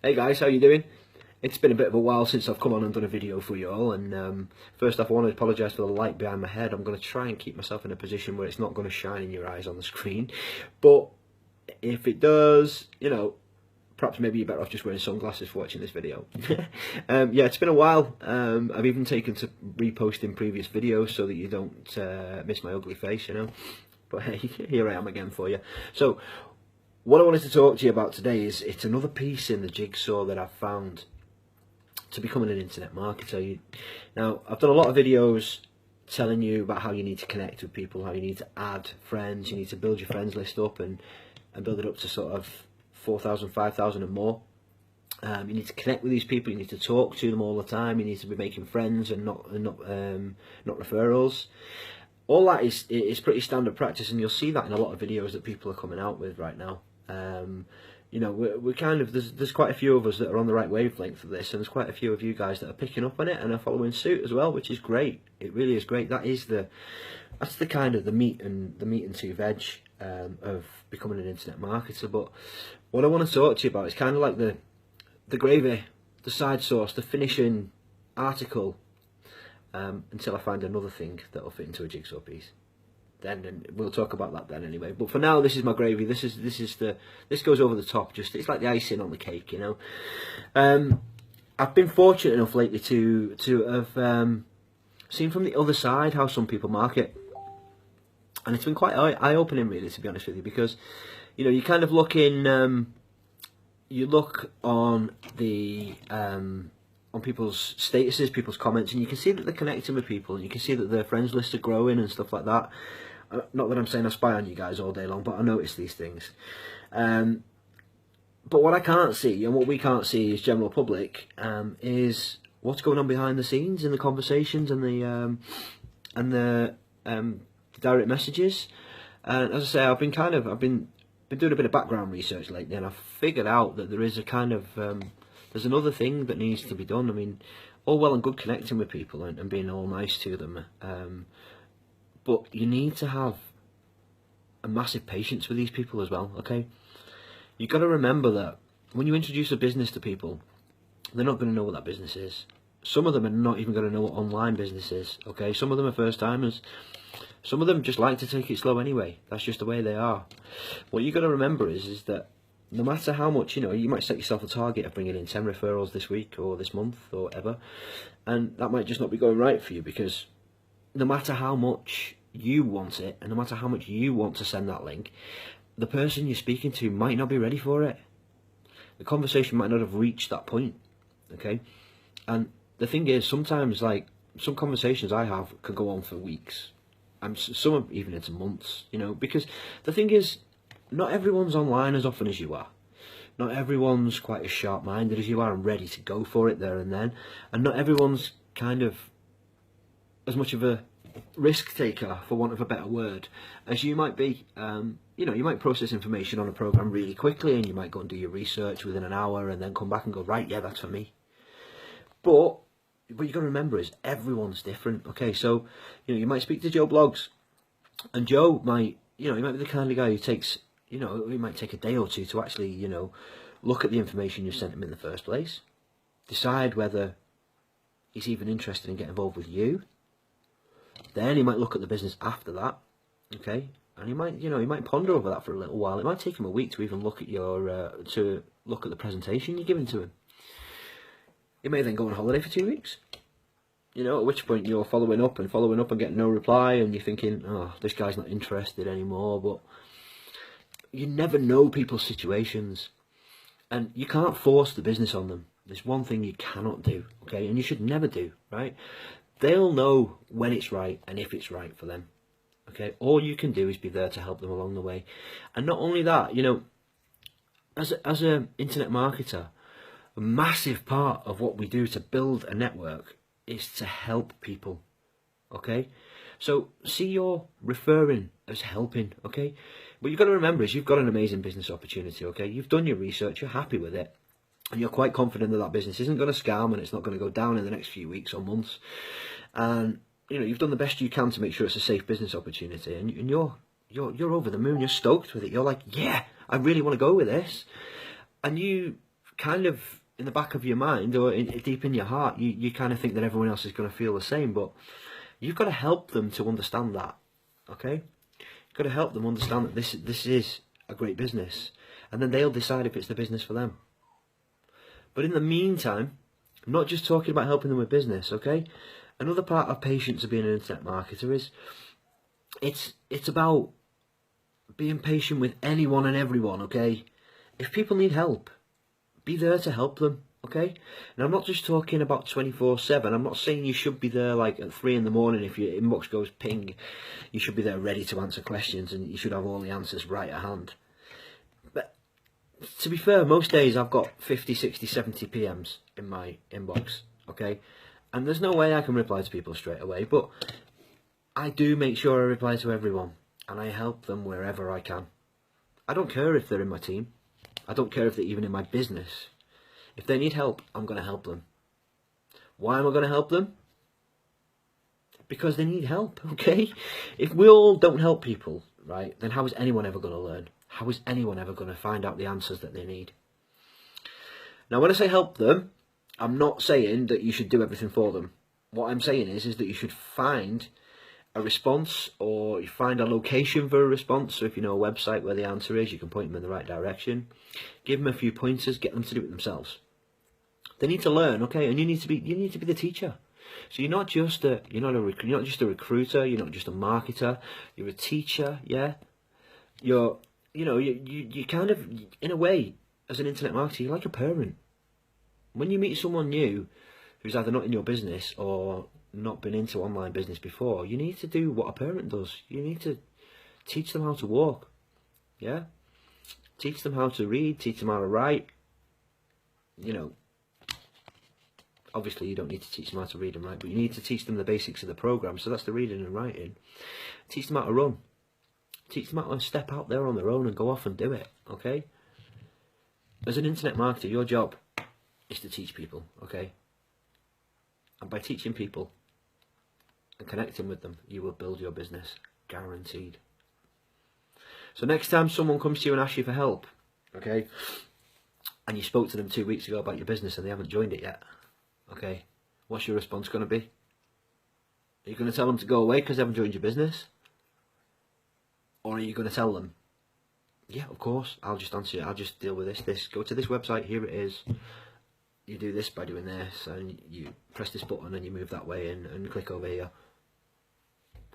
Hey guys, how you doing? It's been a bit of a while since I've come on and done a video for you all, and first off I want to apologise for the light behind my head. I'm going to try and keep myself in a position where it's not going to shine in your eyes on the screen, but if it does, perhaps maybe you're better off just wearing sunglasses for watching this video. Yeah, it's been a while. I've even taken to reposting previous videos so that you don't miss my ugly face, but hey, here I am again for you. So what I wanted to talk to you about today is it's another piece in the jigsaw that I've found to becoming an internet marketer. Now, I've done a lot of videos telling you about how you need to connect with people, how you need to add friends, you need to build your friends list up and build it up to sort of 4,000, 5,000 and more. You need to connect with these people, you need to talk to them all the time, you need to be making friends and not referrals. All that is pretty standard practice, and you'll see that in a lot of videos that people are coming out with right now. We're kind of, there's quite a few of us that are on the right wavelength for this, and there's quite a few of you guys that are picking up on it and are following suit as well, which is great. It really is great. That's the kind of the meat and two veg of becoming an internet marketer. But what I want to talk to you about is kind of like the gravy, the side sauce, the finishing article, until I find another thing that'll fit into a jigsaw piece. Then we'll talk about that then anyway. But for now, this is my gravy. This goes over the top. It's like the icing on the cake, I've been fortunate enough lately to have seen from the other side how some people market, and it's been quite eye-opening, really, to be honest with you, because you kind of look in, you look on the on people's statuses, people's comments, and you can see that they're connecting with people, and you can see that their friends lists are growing and stuff like that. Not that I'm saying I spy on you guys all day long, but I notice these things. But what I can't see, and what we can't see as general public, is what's going on behind the scenes in the conversations and the direct messages. And as I say, I've been doing a bit of background research lately, and I've figured out that there is a kind of there's another thing that needs to be done. I mean, all well and good connecting with people and being all nice to them, but you need to have a massive patience with these people as well, okay? You've got to remember that when you introduce a business to people, they're not going to know what that business is. Some of them are not even going to know what online business is, okay? Some of them are first timers. Some of them just like to take it slow anyway. That's just the way they are. What you've got to remember is that no matter how much, you might set yourself a target of bringing in 10 referrals this week or this month or whatever, and that might just not be going right for you, because no matter how much you want it, and no matter how much you want to send that link, the person you're speaking to might not be ready for it. The conversation might not have reached that point, okay? And the thing is, sometimes, like, some conversations I have could go on for weeks, and some are even into months, because the thing is, not everyone's online as often as you are. Not everyone's quite as sharp-minded as you are and ready to go for it there and then. And not everyone's kind of as much of a risk taker, for want of a better word, as you might be. You might process information on a program really quickly, and you might go and do your research within an hour and then come back and go, right, yeah, that's for me. But what you've got to remember is everyone's different, okay? So, you might speak to Joe Blogs, and Joe might, he might be the kind of guy who takes, it might take a day or two to actually, look at the information you sent him in the first place, decide whether he's even interested in getting involved with you. Then he might look at the business after that, okay? And he might ponder over that for a little while. It might take him a week to even look at the presentation you're giving to him. He may then go on holiday for 2 weeks. At which point you're following up and getting no reply, and you're thinking, oh, this guy's not interested anymore. But you never know people's situations, and you can't force the business on them. There's one thing you cannot do, okay? And you should never do, right? They'll know when it's right and if it's right for them, okay? All you can do is be there to help them along the way. And not only that, as an internet marketer, a massive part of what we do to build a network is to help people, okay? So see your referring as helping, okay? What you've got to remember is you've got an amazing business opportunity, okay? You've done your research, you're happy with it, and you're quite confident that that business isn't going to scam, and it's not going to go down in the next few weeks or months. And you've done the best you can to make sure it's a safe business opportunity, and you're over the moon. You're stoked with it. You're like, yeah, I really want to go with this. And you kind of in the back of your mind or deep in your heart, you kind of think that everyone else is going to feel the same, but you've got to help them to understand that, okay? You've got to help them understand that this is a great business, and then they'll decide if it's the business for them. But in the meantime, I'm not just talking about helping them with business, okay? Another part of patience of being an internet marketer is it's about being patient with anyone and everyone, okay? If people need help, be there to help them, okay? And I'm not just talking about 24/7. I'm not saying you should be there like at 3 in the morning if your inbox goes ping. You should be there ready to answer questions and you should have all the answers right at hand. But to be fair, most days I've got 50, 60, 70 PMs in my inbox, okay? And there's no way I can reply to people straight away, but I do make sure I reply to everyone and I help them wherever I can. I don't care if they're in my team. I don't care if they're even in my business. If they need help, I'm going to help them. Why am I going to help them? Because they need help, okay? If we all don't help people, right, then how is anyone ever going to learn? How is anyone ever going to find out the answers that they need? Now, when I say help them, I'm not saying that you should do everything for them. What I'm saying is that you should find a response, or you find a location for a response. So if you know a website where the answer is, you can point them in the right direction. Give them a few pointers, get them to do it themselves. They need to learn, okay? And you need to be the teacher. So you're not just a recruiter, you're not just a marketer, you're a teacher, yeah? You kind of, in a way, as an internet marketer, you're like a parent. When you meet someone new who's either not in your business or not been into online business before, you need to do what a parent does. You need to teach them how to walk, yeah? Teach them how to read, teach them how to write. You know, obviously you don't need to teach them how to read and write, but you need to teach them the basics of the program, so that's the reading and writing. Teach them how to run. Teach them how to step out there on their own and go off and do it, okay? As an internet marketer, your job is to teach people, okay? And by teaching people and connecting with them, you will build your business, guaranteed. So next time someone comes to you and asks you for help, okay, and you spoke to them 2 weeks ago about your business and they haven't joined it yet, okay, what's your response going to be? Are you going to tell them to go away because they haven't joined your business? Or are you going to tell them, yeah, of course, I'll just answer it, I'll just deal with this, go to this website, here it is, you do this by doing this, and you press this button and you move that way and click over here.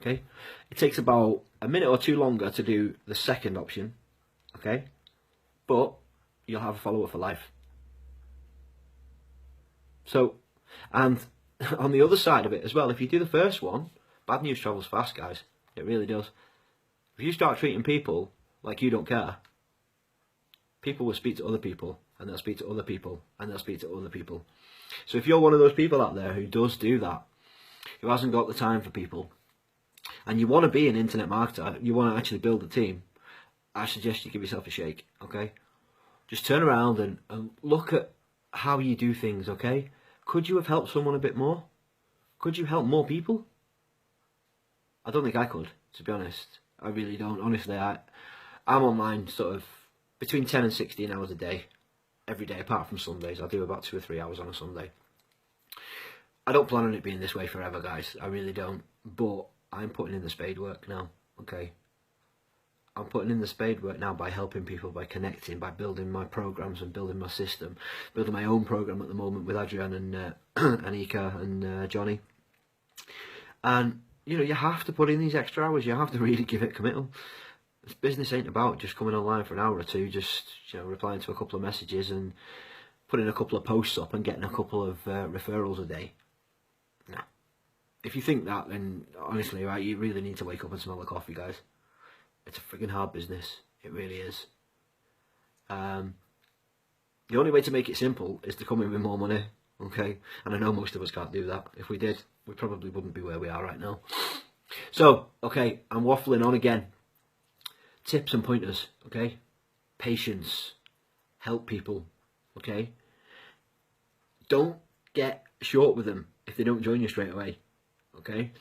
Okay, it takes about a minute or two longer to do the second option, okay, but you'll have a follower for life. So, and on the other side of it as well, if you do the first one, bad news travels fast, guys. It really does. If you start treating people like you don't care, people will speak to other people, and they'll speak to other people, and they'll speak to other people. So if you're one of those people out there who does do that, who hasn't got the time for people, and you want to be an internet marketer, you want to actually build a team, I suggest you give yourself a shake, okay? Just turn around and look at how you do things, okay? Could you have helped someone a bit more? Could you help more people? I don't think I could, to be honest. I really don't. Honestly, I'm online sort of between 10 and 16 hours a day, every day, apart from Sundays. I do about 2 or 3 hours on a Sunday. I don't plan on it being this way forever, guys. I really don't. But I'm putting in the spade work now, okay? I'm putting in the spade work now by helping people, by connecting, by building my programs and building my system. Building my own program at the moment with Adrian and Anika and Johnny. And, you know, you have to put in these extra hours. You have to really give it committal. This business ain't about just coming online for an hour or two, just, you know, replying to a couple of messages and putting a couple of posts up and getting a couple of referrals a day. No. If you think that, then honestly, right, you really need to wake up and smell the coffee, guys. It's a friggin' hard business. It really is. The only way to make it simple is to come in with more money, okay? And I know most of us can't do that. If we did, we probably wouldn't be where we are right now. So, okay, I'm waffling on again. Tips and pointers, okay? Patience. Help people, okay? Don't get short with them if they don't join you straight away, okay?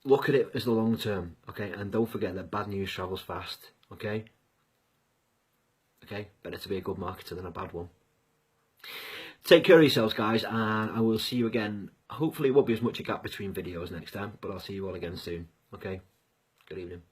Look at it as the long term, okay? And don't forget that bad news travels fast, okay? Okay? Better to be a good marketer than a bad one. Take care of yourselves, guys, and I will see you again. Hopefully it won't be as much a gap between videos next time, but I'll see you all again soon. Okay, good evening.